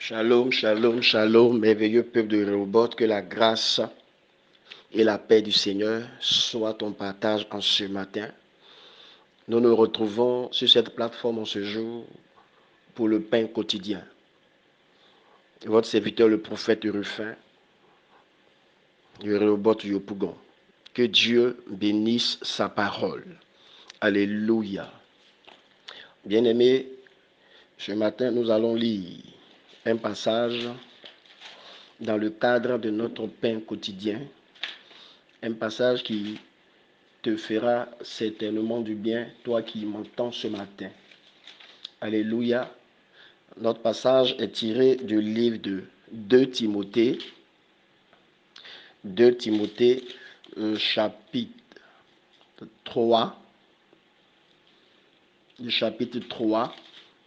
Shalom, shalom, shalom, merveilleux peuple de Rehoboth, que la grâce et la paix du Seigneur soient ton partage en ce matin. Nous nous retrouvons sur cette plateforme en ce jour pour le pain quotidien. Votre serviteur, le prophète Rufin, du Rehoboth Yopougon. Que Dieu bénisse sa parole. Alléluia. Bien-aimés, ce matin, nous allons lire un passage dans le cadre de notre pain quotidien. Un passage qui te fera certainement du bien, toi qui m'entends ce matin. Alléluia. Notre passage est tiré du livre de 2 Timothée. 2 Timothée, chapitre 3. Le chapitre 3.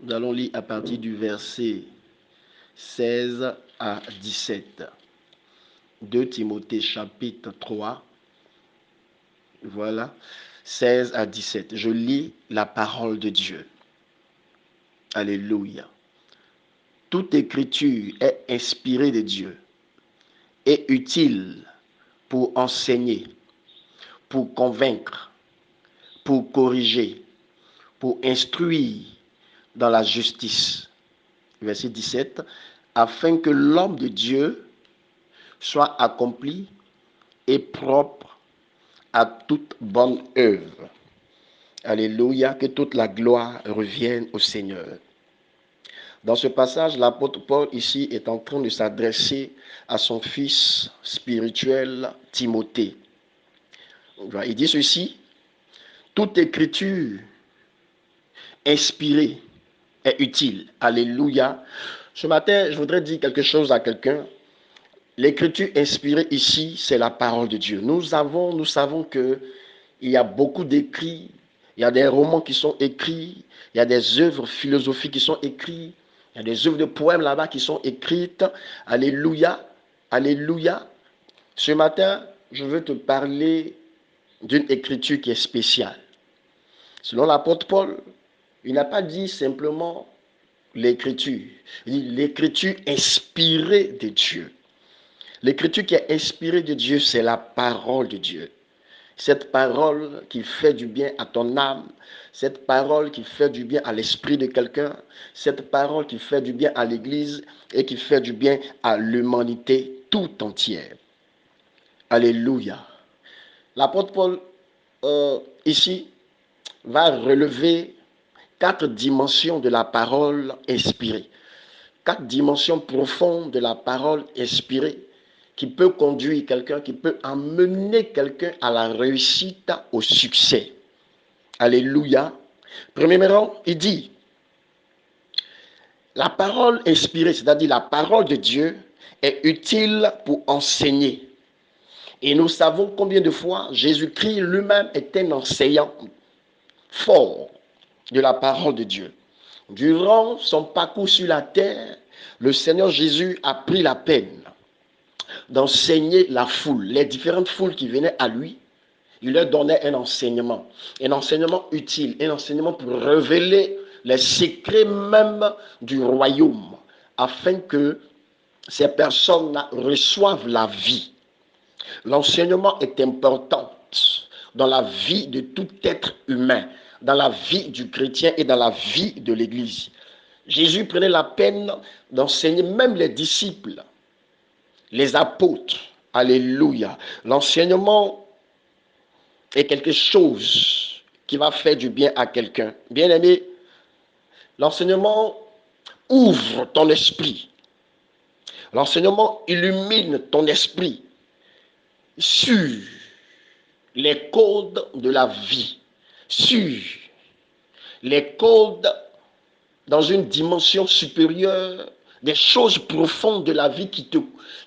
Nous allons lire à partir du verset 16 à 17. 2 Timothée, chapitre 3. Voilà, 16 à 17. Je lis la parole de Dieu. Alléluia. Toute écriture est inspirée de Dieu et utile pour enseigner, pour convaincre, pour corriger, pour instruire dans la justice. Verset 17. Afin que l'homme de Dieu soit accompli et propre à toute bonne œuvre. Alléluia, que toute la gloire revienne au Seigneur. Dans ce passage, l'apôtre Paul ici est en train de s'adresser à son fils spirituel Timothée. Il dit ceci: toute écriture inspirée est utile. Alléluia. Ce matin, je voudrais dire quelque chose à quelqu'un. L'écriture inspirée ici, c'est la parole de Dieu. Nous savons qu'il y a beaucoup d'écrits, il y a des romans qui sont écrits, il y a des œuvres philosophiques qui sont écrites, il y a des œuvres de poèmes là-bas qui sont écrites. Alléluia, alléluia. Ce matin, je veux te parler d'une écriture qui est spéciale. Selon l'apôtre Paul, il n'a pas dit simplement l'écriture. Il dit l'écriture inspirée de Dieu. L'écriture qui est inspirée de Dieu, c'est la parole de Dieu. Cette parole qui fait du bien à ton âme, cette parole qui fait du bien à l'esprit de quelqu'un, cette parole qui fait du bien à l'Église et qui fait du bien à l'humanité tout entière. Alléluia. L'apôtre Paul, ici, va relever 4 dimensions de la parole inspirée. 4 dimensions profondes de la parole inspirée qui peut conduire quelqu'un, qui peut amener quelqu'un à la réussite, au succès. Alléluia. Premièrement, il dit, la parole inspirée, c'est-à-dire la parole de Dieu, est utile pour enseigner. Et nous savons combien de fois Jésus-Christ lui-même est un enseignant fort de la parole de Dieu. Durant son parcours sur la terre, le Seigneur Jésus a pris la peine d'enseigner la foule, les différentes foules qui venaient à lui. Il leur donnait un enseignement utile, un enseignement pour révéler les secrets même du royaume, afin que ces personnes reçoivent la vie. L'enseignement est important dans la vie de tout être humain, dans la vie du chrétien et dans la vie de l'Église. Jésus prenait la peine d'enseigner même les disciples, les apôtres. Alléluia. L'enseignement est quelque chose qui va faire du bien à quelqu'un. Bien-aimé, l'enseignement ouvre ton esprit. L'enseignement illumine ton esprit sur les codes de la vie, sur les codes dans une dimension supérieure, des choses profondes de la vie qui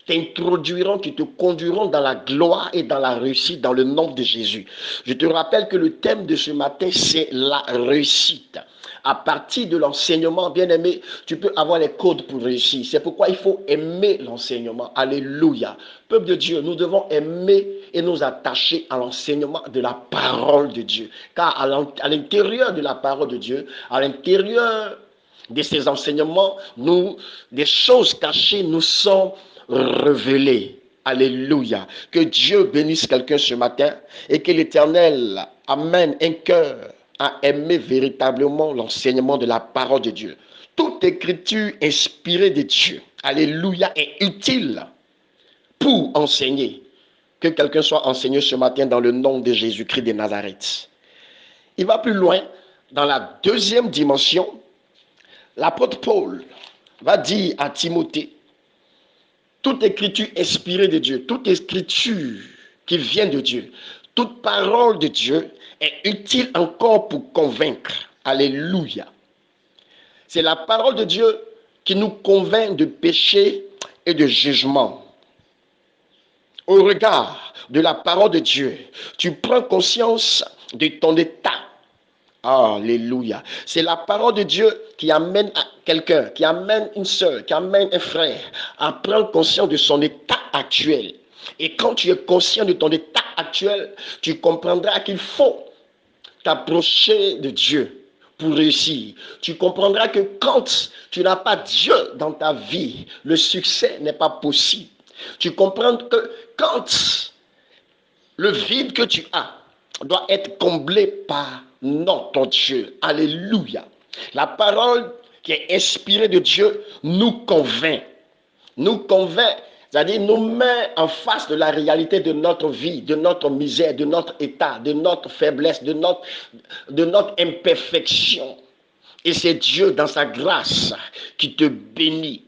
t'introduiront, qui te conduiront dans la gloire et dans la réussite dans le nom de Jésus. Je te rappelle que le thème de ce matin, c'est la réussite. À partir de l'enseignement, bien-aimé, tu peux avoir les codes pour réussir. C'est pourquoi il faut aimer l'enseignement. Alléluia. Peuple de Dieu, nous devons aimer et nous attacher à l'enseignement de la parole de Dieu. Car à l'intérieur de la parole de Dieu, à l'intérieur de ces enseignements, des choses cachées nous sont révélées. Alléluia. Que Dieu bénisse quelqu'un ce matin et que l'Éternel amène un cœur à aimer véritablement l'enseignement de la parole de Dieu. Toute écriture inspirée de Dieu, alléluia, est utile pour enseigner. Que quelqu'un soit enseigné ce matin dans le nom de Jésus-Christ de Nazareth. Il va plus loin. Dans la deuxième dimension, l'apôtre Paul va dire à Timothée, toute écriture inspirée de Dieu, toute écriture qui vient de Dieu, toute parole de Dieu est utile encore pour convaincre. Alléluia. C'est la parole de Dieu qui nous convainc de péché et de jugement. Au regard de la parole de Dieu, tu prends conscience de ton état. Alléluia. C'est la parole de Dieu qui amène à quelqu'un, qui amène une soeur, qui amène un frère à prendre conscience de son état actuel. Et quand tu es conscient de ton état actuel, tu comprendras qu'il faut t'approcher de Dieu pour réussir. Tu comprendras que quand tu n'as pas Dieu dans ta vie, le succès n'est pas possible. Tu comprends que quand le vide que tu as doit être comblé par notre Dieu. Alléluia. La parole qui est inspirée de Dieu nous convainc. Nous convainc, c'est-à-dire nous met en face de la réalité de notre vie, de notre misère, de notre état, de notre faiblesse, de notre imperfection. Et c'est Dieu dans sa grâce qui te bénit.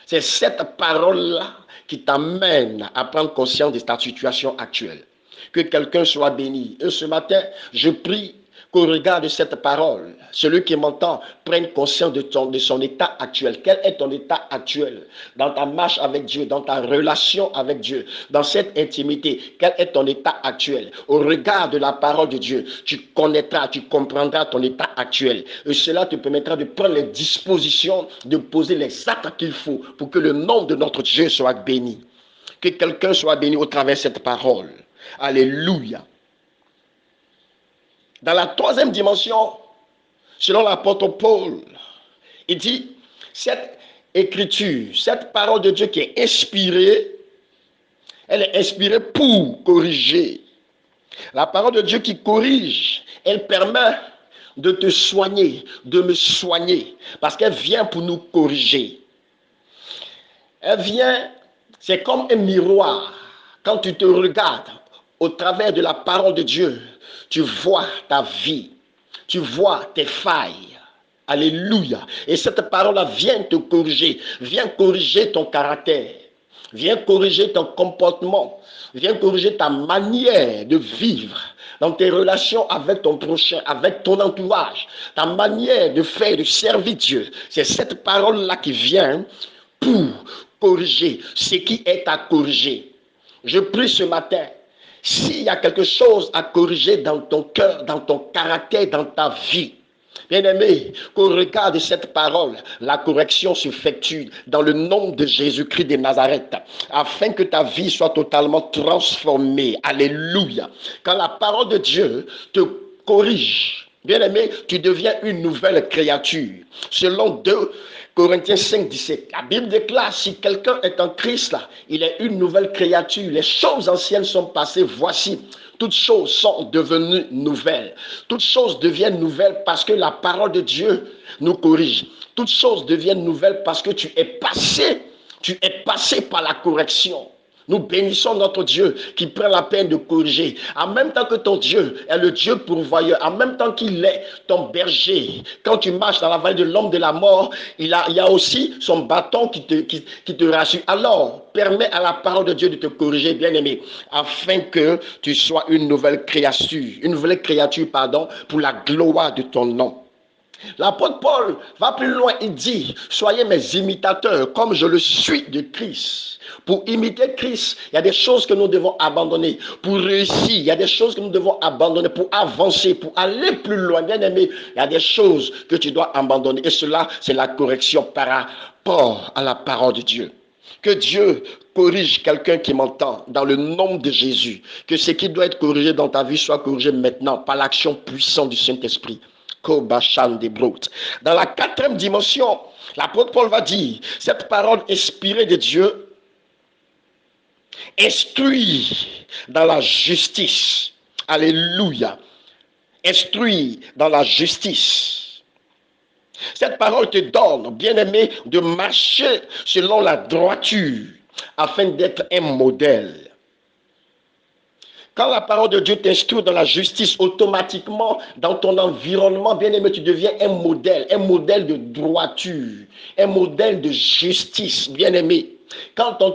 C'est cette parole-là qui t'amène à prendre conscience de ta situation actuelle. Que quelqu'un soit béni. Et ce matin, je prie qu'au regard de cette parole, celui qui m'entend prenne conscience de son état actuel. Quel est ton état actuel dans ta marche avec Dieu, dans ta relation avec Dieu, dans cette intimité? Quel est ton état actuel? Au regard de la parole de Dieu, tu connaîtras, tu comprendras ton état actuel. Et cela te permettra de prendre les dispositions, de poser les actes qu'il faut pour que le nom de notre Dieu soit béni. Que quelqu'un soit béni au travers de cette parole. Alléluia. Dans la troisième dimension, selon l'apôtre Paul, il dit, cette écriture, cette parole de Dieu qui est inspirée, elle est inspirée pour corriger. La parole de Dieu qui corrige, elle permet de te soigner, de me soigner, parce qu'elle vient pour nous corriger. Elle vient, c'est comme un miroir. Quand tu te regardes au travers de la parole de Dieu, tu vois ta vie, tu vois tes failles. Alléluia. Et cette parole-là vient te corriger, vient corriger ton caractère, vient corriger ton comportement, vient corriger ta manière de vivre dans tes relations avec ton prochain, avec ton entourage, ta manière de faire, de servir Dieu. C'est cette parole-là qui vient pour corriger ce qui est à corriger. Je prie ce matin, s'il y a quelque chose à corriger dans ton cœur, dans ton caractère, dans ta vie, bien-aimé, qu'au regard de cette parole, la correction s'effectue dans le nom de Jésus-Christ de Nazareth, afin que ta vie soit totalement transformée. Alléluia. Quand la parole de Dieu te corrige, bien-aimé, tu deviens une nouvelle créature. Selon 2 Corinthiens 5, 17. La Bible déclare, si quelqu'un est en Christ, là, il est une nouvelle créature. Les choses anciennes sont passées. Voici, toutes choses sont devenues nouvelles. Toutes choses deviennent nouvelles parce que la parole de Dieu nous corrige. Toutes choses deviennent nouvelles parce que tu es passé par la correction. Nous bénissons notre Dieu qui prend la peine de corriger. En même temps que ton Dieu est le Dieu pourvoyeur, en même temps qu'il est ton berger. Quand tu marches dans la vallée de l'ombre de la mort, il y a aussi son bâton qui te rassure. Alors, permets à la parole de Dieu de te corriger, bien-aimé, afin que tu sois une nouvelle créature, pour la gloire de ton nom. L'apôtre Paul va plus loin, il dit, soyez mes imitateurs comme je le suis de Christ. Pour imiter Christ, il y a des choses que nous devons abandonner. Pour réussir, il y a des choses que nous devons abandonner. Pour avancer, pour aller plus loin, bien aimé, il y a des choses que tu dois abandonner. Et cela, c'est la correction par rapport à la parole de Dieu. Que Dieu corrige quelqu'un qui m'entend dans le nom de Jésus. Que ce qui doit être corrigé dans ta vie soit corrigé maintenant par l'action puissante du Saint-Esprit. Dans la quatrième dimension, l'apôtre Paul va dire, cette parole inspirée de Dieu instruit dans la justice. Alléluia. Instruit dans la justice. Cette parole te donne, bien-aimé, de marcher selon la droiture afin d'être un modèle. Quand la parole de Dieu t'instruit dans la justice, automatiquement, dans ton environnement, bien-aimé, tu deviens un modèle de droiture, un modèle de justice, bien-aimé. Quand on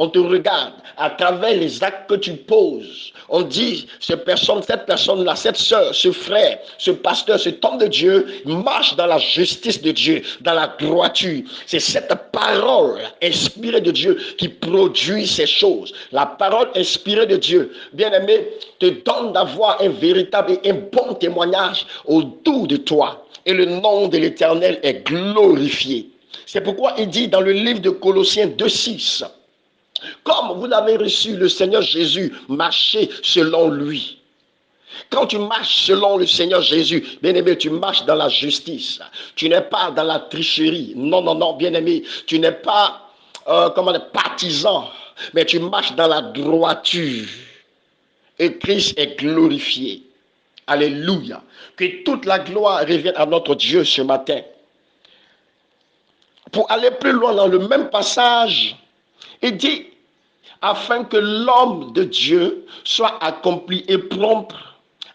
te regarde à travers les actes que tu poses, on dit, cette personne-là, cette soeur, ce frère, ce pasteur, cet homme de Dieu, marche dans la justice de Dieu, dans la droiture. C'est cette parole inspirée de Dieu qui produit ces choses. La parole inspirée de Dieu, bien-aimé, te donne d'avoir un véritable et un bon témoignage autour de toi. Et le nom de l'Éternel est glorifié. C'est pourquoi il dit dans le livre de Colossiens 2,6, comme vous l'avez reçu, le Seigneur Jésus, marchez selon lui. Quand tu marches selon le Seigneur Jésus, bien-aimé, tu marches dans la justice. Tu n'es pas dans la tricherie. Non, bien-aimé, tu n'es pas partisan, mais tu marches dans la droiture. Et Christ est glorifié. Alléluia. Que toute la gloire revienne à notre Dieu ce matin. Pour aller plus loin dans le même passage, il dit, afin que l'homme de Dieu soit accompli et prompt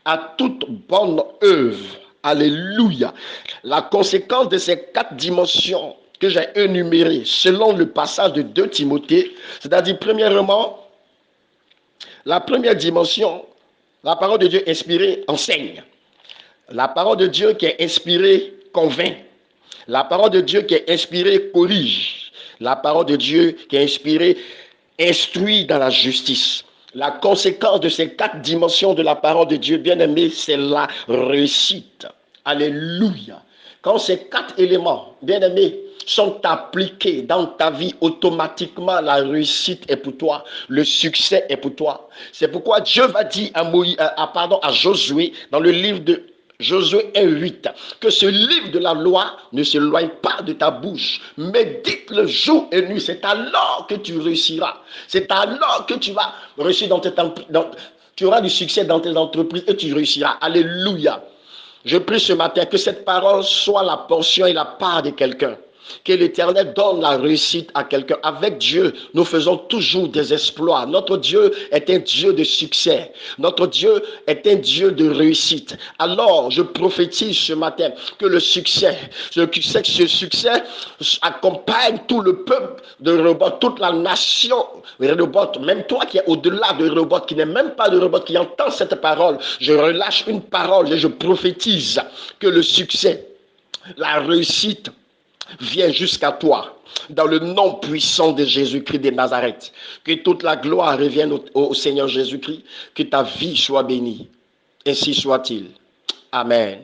à toute bonne œuvre. Alléluia. La conséquence de ces 4 dimensions que j'ai énumérées selon le passage de 2 Timothée, c'est-à-dire premièrement, la première dimension, la parole de Dieu inspirée enseigne. La parole de Dieu qui est inspirée convainc. La parole de Dieu qui est inspirée corrige. La parole de Dieu qui est inspirée instruit dans la justice. La conséquence de ces 4 dimensions de la parole de Dieu, bien-aimé, c'est la réussite. Alléluia. Quand ces 4 éléments, bien-aimés, sont appliqués dans ta vie, automatiquement, la réussite est pour toi. Le succès est pour toi. C'est pourquoi Dieu va dire à Josué, dans le livre de Josué 1,8, que ce livre de la loi ne s'éloigne pas de ta bouche, mais dites-le jour et nuit. C'est alors que tu réussiras. C'est alors que tu vas réussir tu auras du succès dans tes entreprises et tu réussiras. Alléluia. Je prie ce matin que cette parole soit la portion et la part de quelqu'un. Que l'Éternel donne la réussite à quelqu'un. Avec Dieu, nous faisons toujours des exploits. Notre Dieu est un Dieu de succès. Notre Dieu est un Dieu de réussite. Alors, je prophétise ce matin que ce succès accompagne tout le peuple de Rehoboth, toute la nation de Rehoboth, même toi qui es au-delà de Rehoboth, qui n'est même pas de Rehoboth, qui entend cette parole. Je relâche une parole et je prophétise que le succès, la réussite, viens jusqu'à toi, dans le nom puissant de Jésus-Christ de Nazareth. Que toute la gloire revienne au Seigneur Jésus-Christ, que ta vie soit bénie. Ainsi soit-il. Amen.